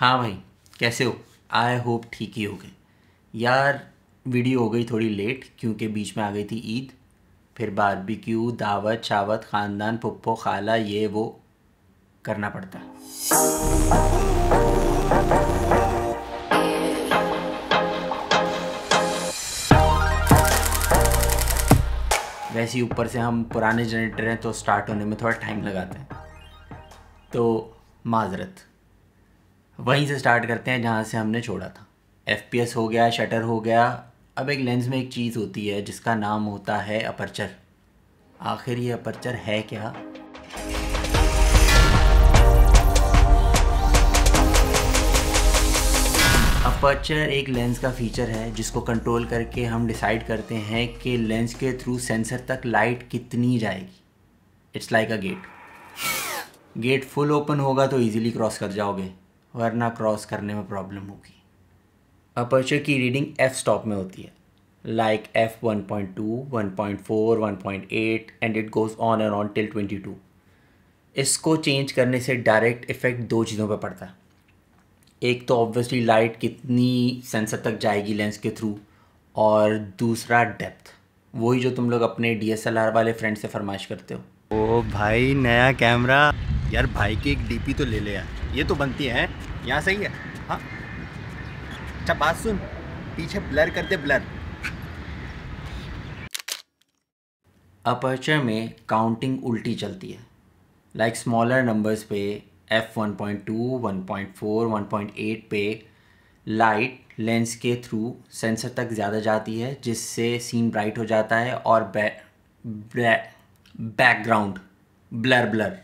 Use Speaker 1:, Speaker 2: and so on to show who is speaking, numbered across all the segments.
Speaker 1: हाँ भाई, कैसे हो? आई होप ठीक ही होगे। यार, वीडियो हो गई थोड़ी लेट क्योंकि बीच में आ गई थी ईद। फिर बारबेक्यू, दावत शावत, ख़ानदान, पुप्पो खाला, ये वो करना पड़ता है। वैसे ही ऊपर से हम पुराने जनरेटर हैं तो स्टार्ट होने में थोड़ा टाइम लगाते हैं, तो माजरत। वहीं से स्टार्ट करते हैं जहाँ से हमने छोड़ा था। FPS हो गया, शटर हो गया। अब एक लेंस में एक चीज़ होती है जिसका नाम होता है अपर्चर। आखिर ये अपर्चर है क्या? अपर्चर एक लेंस का फीचर है जिसको कंट्रोल करके हम डिसाइड करते हैं कि लेंस के थ्रू सेंसर तक लाइट कितनी जाएगी। It's like a gate. Gate full open होगा तो इजीली क्रॉस कर जाओगे, वरना क्रॉस करने में प्रॉब्लम होगी। अपर्चर की रीडिंग f स्टॉप में होती है, like f1.2, 1.4, 1.8 and it goes on and on till 22। इसको चेंज करने से डायरेक्ट इफ़ेक्ट दो चीज़ों पर पड़ता है। एक तो ऑब्वियसली लाइट कितनी सेंसर तक जाएगी लेंस के थ्रू, और दूसरा डेप्थ, वही जो तुम लोग अपने DSLR वाले फ्रेंड से फरमाइश करते हो।
Speaker 2: ओ भाई, नया कैमरा। यार भाई की एक डीपी तो ले ले यार, ये तो बनती है यहाँ। सही है। हाँ अच्छा, बात सुन, पीछे ब्लर कर दे, ब्लर।
Speaker 1: अपर्चर में काउंटिंग उल्टी चलती है। लाइक स्मॉलर नंबर्स पे f1.2, 1.4, 1.8 पे लाइट लेंस के थ्रू सेंसर तक ज़्यादा जाती है, जिससे सीन ब्राइट हो जाता है और बैकग्राउंड ब्लर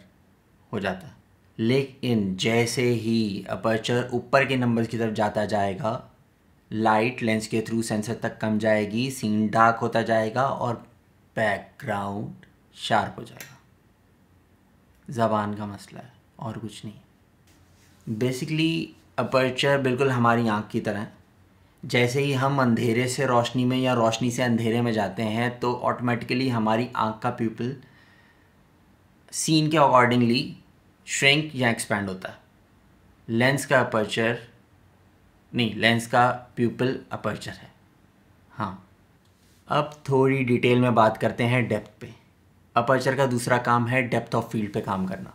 Speaker 1: हो जाता है। लेकिन जैसे ही अपर्चर ऊपर के नंबर्स की तरफ जाता जाएगा, लाइट लेंस के थ्रू सेंसर तक कम जाएगी, सीन डार्क होता जाएगा और बैकग्राउंड शार्प हो जाएगा। ज़बान का मसला है और कुछ नहीं। बेसिकली अपर्चर बिल्कुल हमारी आँख की तरह है। जैसे ही हम अंधेरे से रोशनी में या रोशनी से अंधेरे में जाते हैं तो ऑटोमेटिकली हमारी आँख का प्यूपिल सीन के अकॉर्डिंगली श्रिंक या एक्सपैंड होता है। लेंस का अपर्चर नहीं, लेंस का प्यूपिल अपर्चर है। हाँ, अब थोड़ी डिटेल में बात करते हैं डेप्थ पे। अपर्चर का दूसरा काम है डेप्थ ऑफ फील्ड पे काम करना,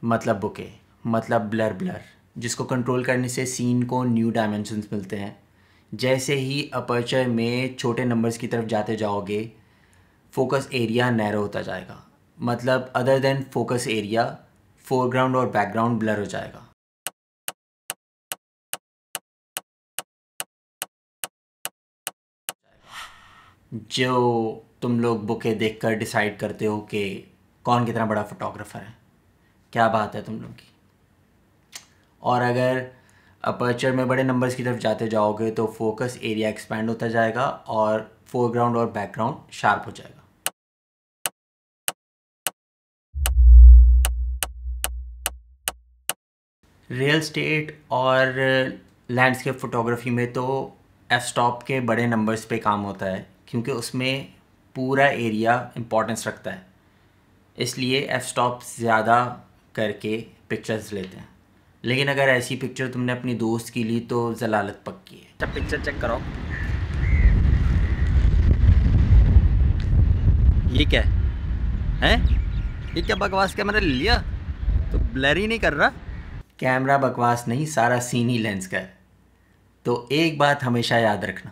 Speaker 1: मतलब बुके, मतलब ब्लर, जिसको कंट्रोल करने से सीन को न्यू डायमेंशंस मिलते हैं। जैसे ही अपर्चर में छोटे नंबर्स की तरफ जाते जाओगे, फोकस एरिया नैरो होता जाएगा, मतलब other than focus area, foreground और बैकग्राउंड ब्लर हो जाएगा। जो तुम लोग बुके देखकर डिसाइड करते हो कि कौन कितना बड़ा फोटोग्राफर है। क्या बात है तुम लोग की। और अगर अपर्चर में बड़े नंबर्स की तरफ जाते जाओगे तो फोकस एरिया एक्सपैंड होता जाएगा और फोरग्राउंड और बैकग्राउंड शार्प हो जाएगा। रियल स्टेट और लैंडस्केप फ़ोटोग्राफी में तो एफ स्टॉप के बड़े नंबर्स पे काम होता है, क्योंकि उसमें पूरा एरिया इम्पोर्टेंस रखता है, इसलिए एफ स्टॉप ज़्यादा करके पिक्चर्स लेते हैं। लेकिन अगर ऐसी पिक्चर तुमने अपनी दोस्त की ली तो जलालत पक्की है।
Speaker 2: अच्छा, पिक्चर चेक करो। ये क्या है? ये क्या बकवास कैमरा ले लिया? तो ब्लर ही नहीं कर रहा।
Speaker 1: कैमरा बकवास नहीं, सारा सीन ही लेंस का है। तो एक बात हमेशा याद रखना,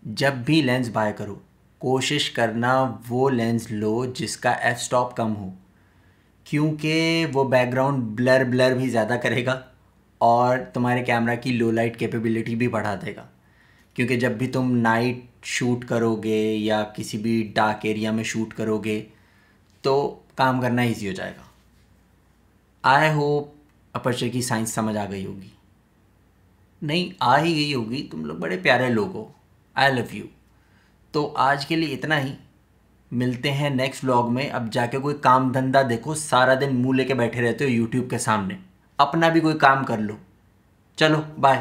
Speaker 1: जब भी लेंस बाय करो कोशिश करना वो लेंस लो जिसका एफ स्टॉप कम हो, क्योंकि वो बैकग्राउंड ब्लर भी ज़्यादा करेगा और तुम्हारे कैमरा की लो लाइट कैपेबिलिटी भी बढ़ा देगा। क्योंकि जब भी तुम नाइट शूट करोगे या किसी भी डार्क एरिया में शूट करोगे तो काम करना ईजी हो जाएगा। आई होप अपर्चर की साइंस समझ आ गई होगी। नहीं आ ही गई होगी, तुम लोग बड़े प्यारे लोग हो। I love you. तो आज के लिए इतना ही, मिलते हैं नेक्स्ट व्लॉग में। अब जाके कोई काम धंधा देखो, सारा दिन मुंह लेके बैठे रहते हो यूट्यूब के सामने, अपना भी कोई काम कर लो। चलो बाय।